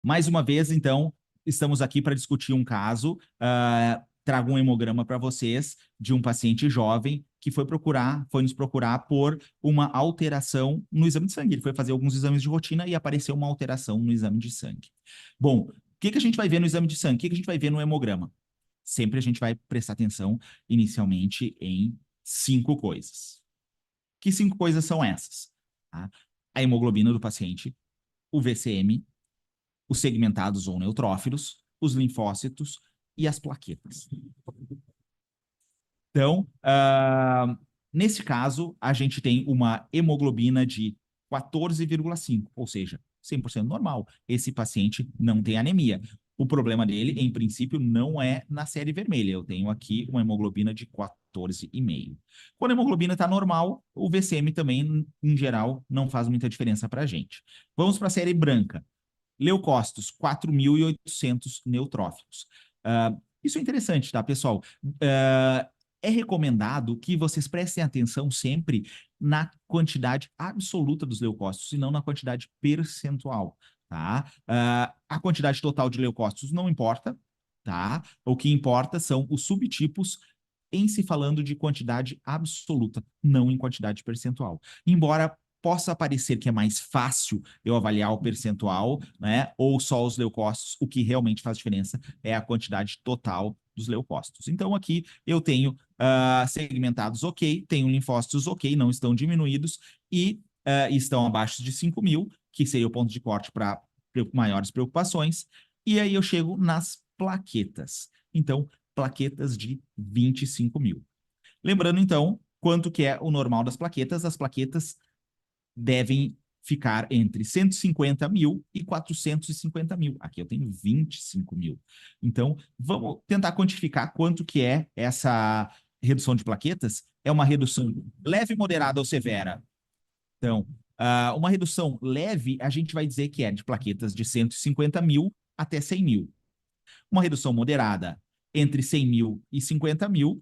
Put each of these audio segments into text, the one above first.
Mais uma vez, então, estamos aqui para discutir um caso. Trago um hemograma para vocês de um paciente jovem que foi nos procurar por uma alteração no exame de sangue. Ele foi fazer alguns exames de rotina e apareceu uma alteração no exame de sangue. Bom, o que a gente vai ver no exame de sangue? O que a gente vai ver no hemograma? Sempre a gente vai prestar atenção inicialmente em 5 coisas. Que 5 coisas são essas? Tá? A hemoglobina do paciente, o VCM, os segmentados ou neutrófilos, os linfócitos e as plaquetas. Então, nesse caso, a gente tem uma hemoglobina de 14,5, ou seja, 100% normal. Esse paciente não tem anemia. O problema dele, em princípio, não é na série vermelha. Eu tenho aqui uma hemoglobina de 14,5. Quando a hemoglobina está normal, o VCM também, em geral, não faz muita diferença para a gente. Vamos para a série branca. Leucócitos, 4.800 neutrófilos. Isso é interessante, tá, pessoal? É recomendado que vocês prestem atenção sempre na quantidade absoluta dos leucócitos e não na quantidade percentual, tá? A quantidade total de leucócitos não importa, tá? O que importa são os subtipos em se falando de quantidade absoluta, não em quantidade percentual. Embora possa parecer que é mais fácil eu avaliar o percentual, né, ou só os leucócitos, o que realmente faz diferença é a quantidade total dos leucócitos. Então, aqui eu tenho segmentados ok, tenho linfócitos ok, não estão diminuídos e estão abaixo de 5.000, que seria o ponto de corte para maiores preocupações. E aí eu chego nas plaquetas. Então, plaquetas de 25.000. Lembrando, então, quanto que é o normal das plaquetas. As plaquetas devem ficar entre 150.000 e 450.000. Aqui eu tenho 25.000. Então, vamos tentar quantificar quanto que é essa redução de plaquetas. É uma redução leve, moderada ou severa? Então, uma redução leve, a gente vai dizer que é de plaquetas de 150.000 até 100.000. Uma redução moderada, entre 100.000 e 50.000.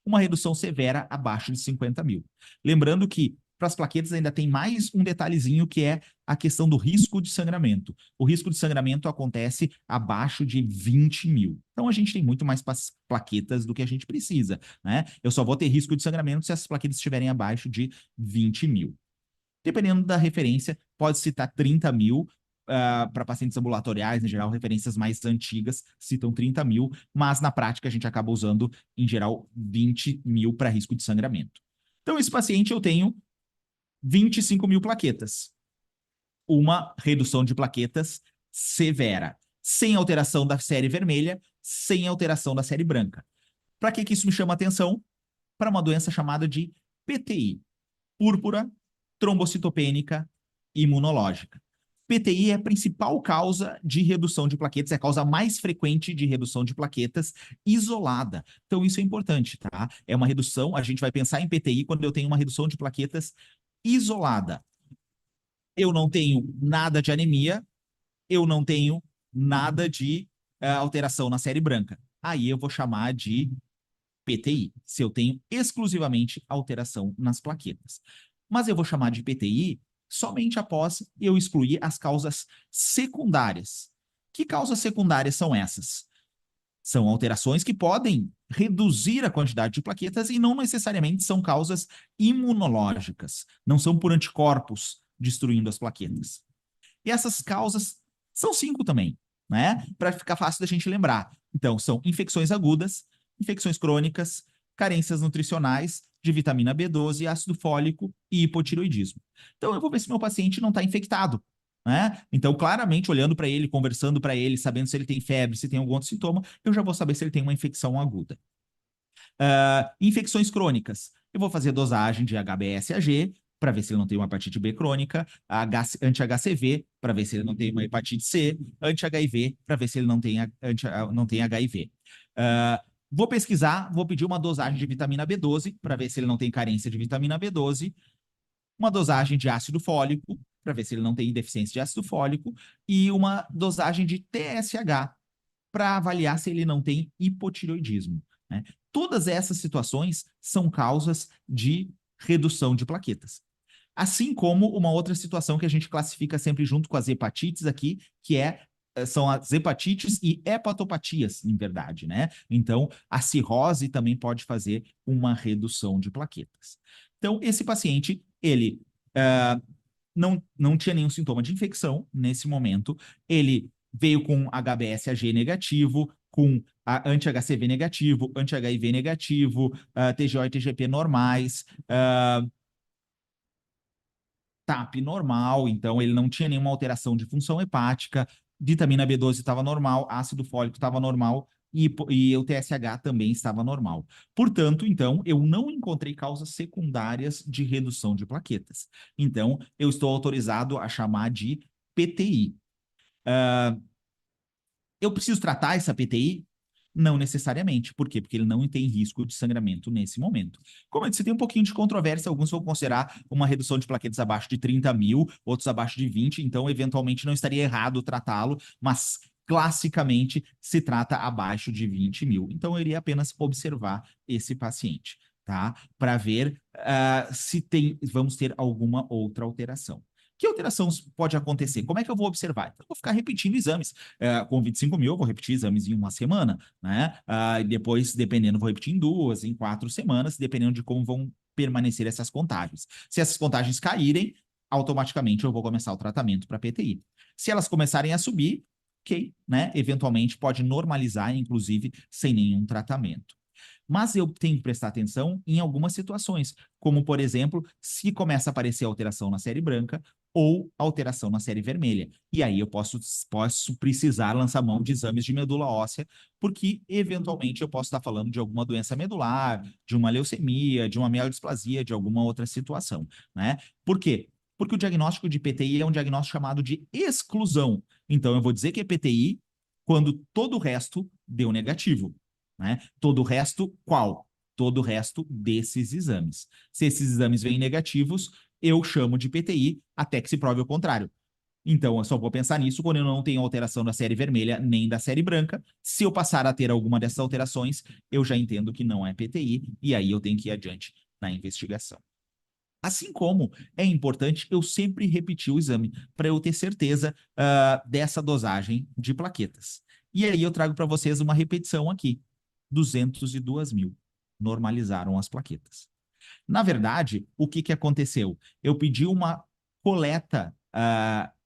Uma redução severa, abaixo de 50.000. Lembrando que para as plaquetas ainda tem mais um detalhezinho que é a questão do risco de sangramento. O risco de sangramento acontece abaixo de 20.000. Então a gente tem muito mais plaquetas do que a gente precisa, né? Eu só vou ter risco de sangramento se essas plaquetas estiverem abaixo de 20.000. Dependendo da referência, pode citar 30.000 para pacientes ambulatoriais, em geral, referências mais antigas citam 30.000, mas na prática a gente acaba usando, em geral, 20.000 para risco de sangramento. Então, esse paciente eu tenho 25.000 plaquetas. Uma redução de plaquetas severa, sem alteração da série vermelha, sem alteração da série branca. Para que isso me chama atenção? Para uma doença chamada de PTI, púrpura trombocitopênica imunológica. PTI é a principal causa de redução de plaquetas, é a causa mais frequente de redução de plaquetas isolada. Então, isso é importante, tá? É uma redução, a gente vai pensar em PTI quando eu tenho uma redução de plaquetas isolada. Eu não tenho nada de anemia, eu não tenho nada de alteração na série branca. Aí eu vou chamar de PTI, se eu tenho exclusivamente alteração nas plaquetas. Mas eu vou chamar de PTI somente após eu excluir as causas secundárias. Que causas secundárias são essas? São alterações que podem reduzir a quantidade de plaquetas e não necessariamente são causas imunológicas, não são por anticorpos destruindo as plaquetas. E essas causas são 5 também, né? Para ficar fácil da gente lembrar. Então, são infecções agudas, infecções crônicas, carências nutricionais de vitamina B12, ácido fólico e hipotireoidismo. Então, eu vou ver se meu paciente não está infectado, né? Então, claramente, olhando para ele, conversando para ele, sabendo se ele tem febre, se tem algum outro sintoma, eu já vou saber se ele tem uma infecção aguda. Infecções crônicas. Eu vou fazer dosagem de HBsAg, para ver se ele não tem uma hepatite B crônica, anti-HCV, para ver se ele não tem uma hepatite C, anti-HIV, para ver se ele não tem HIV. Vou pesquisar, vou pedir uma dosagem de vitamina B12, para ver se ele não tem carência de vitamina B12, uma dosagem de ácido fólico, para ver se ele não tem deficiência de ácido fólico, e uma dosagem de TSH, para avaliar se ele não tem hipotireoidismo, né? Todas essas situações são causas de redução de plaquetas. Assim como uma outra situação que a gente classifica sempre junto com as hepatites aqui, que é são as hepatites e hepatopatias, em verdade, né? Então, a cirrose também pode fazer uma redução de plaquetas. Então, esse paciente, ele não tinha nenhum sintoma de infecção nesse momento, ele veio com HBsAg negativo, com anti-HCV negativo, anti-HIV negativo, TGO e TGP normais, TAP normal, então ele não tinha nenhuma alteração de função hepática, vitamina B12 estava normal, ácido fólico estava normal e o TSH também estava normal. Portanto, então, eu não encontrei causas secundárias de redução de plaquetas. Então, eu estou autorizado a chamar de PTI. Eu preciso tratar essa PTI? Não necessariamente. Por quê? Porque ele não tem risco de sangramento nesse momento. Como eu disse, tem um pouquinho de controvérsia. Alguns vão considerar uma redução de plaquetas abaixo de 30 mil, outros abaixo de 20. Então, eventualmente, não estaria errado tratá-lo, mas classicamente se trata abaixo de 20 mil. Então, eu iria apenas observar esse paciente, tá? Para ver se vamos ter alguma outra alteração. Que alteração pode acontecer? Como é que eu vou observar? Então, eu vou ficar repetindo exames. Com 25 mil, eu vou repetir exames em uma semana, né? Depois, dependendo, vou repetir em 2, em 4 semanas, dependendo de como vão permanecer essas contagens. Se essas contagens caírem, automaticamente eu vou começar o tratamento para PTI. Se elas começarem a subir, ok, né? Eventualmente pode normalizar, inclusive, sem nenhum tratamento. Mas eu tenho que prestar atenção em algumas situações, como, por exemplo, se começa a aparecer alteração na série branca ou alteração na série vermelha. E aí eu posso precisar lançar mão de exames de medula óssea, porque, eventualmente, eu posso estar falando de alguma doença medular, de uma leucemia, de uma mielodisplasia, de alguma outra situação, né? Por quê? Porque o diagnóstico de PTI é um diagnóstico chamado de exclusão. Então, eu vou dizer que é PTI quando todo o resto deu negativo. Né? Todo o resto, qual? Todo o resto desses exames. Se esses exames vêm negativos, eu chamo de PTI até que se prove o contrário. Então, eu só vou pensar nisso quando eu não tenho alteração da série vermelha nem da série branca. Se eu passar a ter alguma dessas alterações, eu já entendo que não é PTI, e aí eu tenho que ir adiante na investigação. Assim como é importante eu sempre repetir o exame para eu ter certeza dessa dosagem de plaquetas. E aí eu trago para vocês uma repetição aqui. 202 mil normalizaram as plaquetas. Na verdade, o que, que aconteceu? Eu pedi uma coleta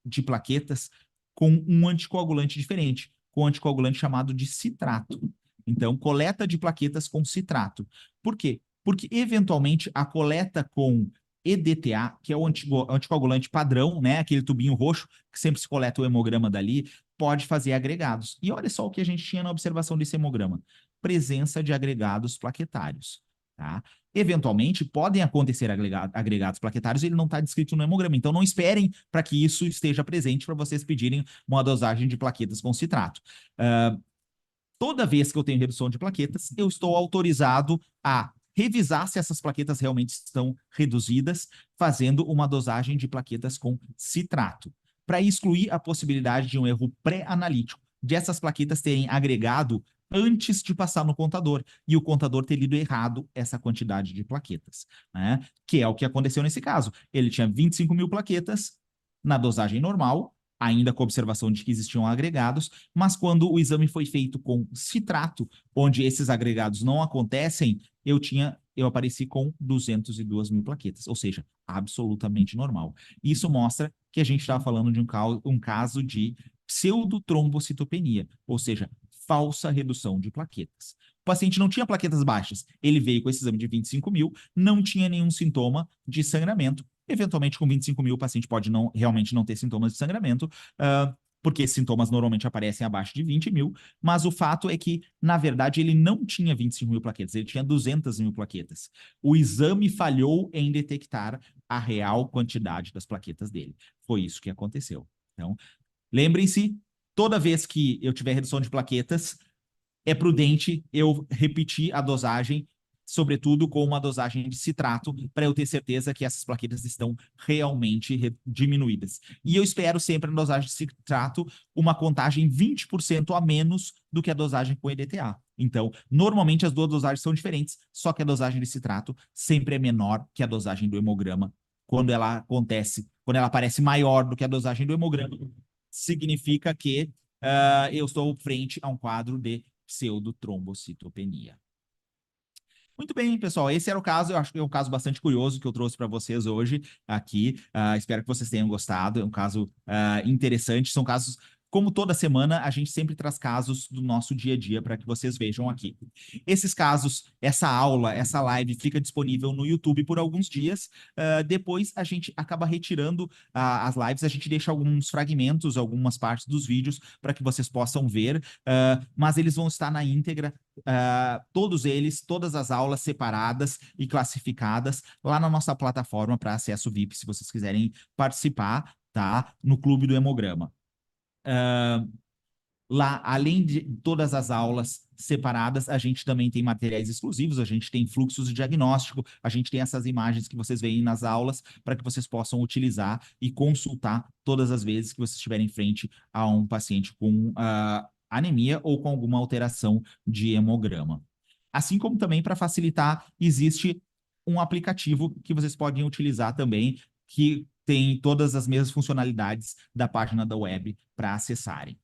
de plaquetas com um anticoagulante diferente, com um anticoagulante chamado de citrato. Então, coleta de plaquetas com citrato. Por quê? Porque, eventualmente, a coleta com EDTA, que é o anticoagulante padrão, né? Aquele tubinho roxo que sempre se coleta o hemograma dali, pode fazer agregados. E olha só o que a gente tinha na observação desse hemograma: presença de agregados plaquetários, tá? Eventualmente, podem acontecer agregados plaquetários e ele não está descrito no hemograma. Então, não esperem para que isso esteja presente para vocês pedirem uma dosagem de plaquetas com citrato. Toda vez que eu tenho redução de plaquetas, eu estou autorizado a revisar se essas plaquetas realmente estão reduzidas, fazendo uma dosagem de plaquetas com citrato, para excluir a possibilidade de um erro pré-analítico, de essas plaquetas terem agregado antes de passar no contador, e o contador ter lido errado essa quantidade de plaquetas, né? Que é o que aconteceu nesse caso. Ele tinha 25 mil plaquetas na dosagem normal, ainda com observação de que existiam agregados, mas quando o exame foi feito com citrato, onde esses agregados não acontecem, eu apareci com 202 mil plaquetas, ou seja, absolutamente normal. Isso mostra que a gente estava falando de um caso de pseudotrombocitopenia, ou seja, falsa redução de plaquetas. O paciente não tinha plaquetas baixas, ele veio com esse exame de 25 mil, não tinha nenhum sintoma de sangramento. Eventualmente, com 25 mil, o paciente pode realmente não ter sintomas de sangramento, porque esses sintomas normalmente aparecem abaixo de 20 mil, mas o fato é que, na verdade, ele não tinha 25 mil plaquetas, ele tinha 200 mil plaquetas. O exame falhou em detectar a real quantidade das plaquetas dele. Foi isso que aconteceu. Então, lembrem-se, toda vez que eu tiver redução de plaquetas, é prudente eu repetir a dosagem, sobretudo com uma dosagem de citrato, para eu ter certeza que essas plaquetas estão realmente diminuídas. E eu espero sempre na dosagem de citrato uma contagem 20% a menos do que a dosagem com EDTA. Então, normalmente as duas dosagens são diferentes, só que a dosagem de citrato sempre é menor que a dosagem do hemograma. Quando ela aparece maior do que a dosagem do hemograma, significa que eu estou frente a um quadro de pseudotrombocitopenia. Muito bem, pessoal. Esse era o caso. Eu acho que é um caso bastante curioso que eu trouxe para vocês hoje aqui. Espero que vocês tenham gostado. É um caso interessante. São casos, como toda semana, a gente sempre traz casos do nosso dia a dia para que vocês vejam aqui. Esses casos, essa aula, essa live fica disponível no YouTube por alguns dias. Depois a gente acaba retirando as lives. A gente deixa alguns fragmentos, algumas partes dos vídeos para que vocês possam ver. Mas eles vão estar na íntegra. Todos eles, todas as aulas separadas e classificadas lá na nossa plataforma para acesso VIP, se vocês quiserem participar, tá? No Clube do Hemograma. Lá, além de todas as aulas separadas, a gente também tem materiais exclusivos, a gente tem fluxos de diagnóstico, a gente tem essas imagens que vocês veem nas aulas para que vocês possam utilizar e consultar todas as vezes que vocês estiverem em frente a um paciente com anemia ou com alguma alteração de hemograma. Assim como também, para facilitar, existe um aplicativo que vocês podem utilizar também, que tem todas as mesmas funcionalidades da página da web para acessarem.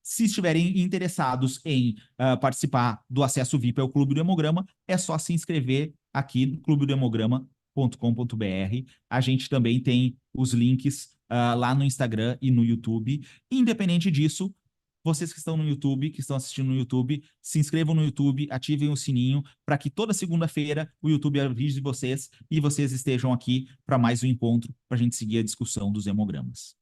Se estiverem interessados em participar do acesso VIP ao Clube do Hemograma, é só se inscrever aqui no clubedohemograma.com.br. A gente também tem os links lá no Instagram e no YouTube. Independente disso, vocês que estão no YouTube, que estão assistindo no YouTube, se inscrevam no YouTube, ativem o sininho para que toda segunda-feira o YouTube avise vocês e vocês estejam aqui para mais um encontro para a gente seguir a discussão dos hemogramas.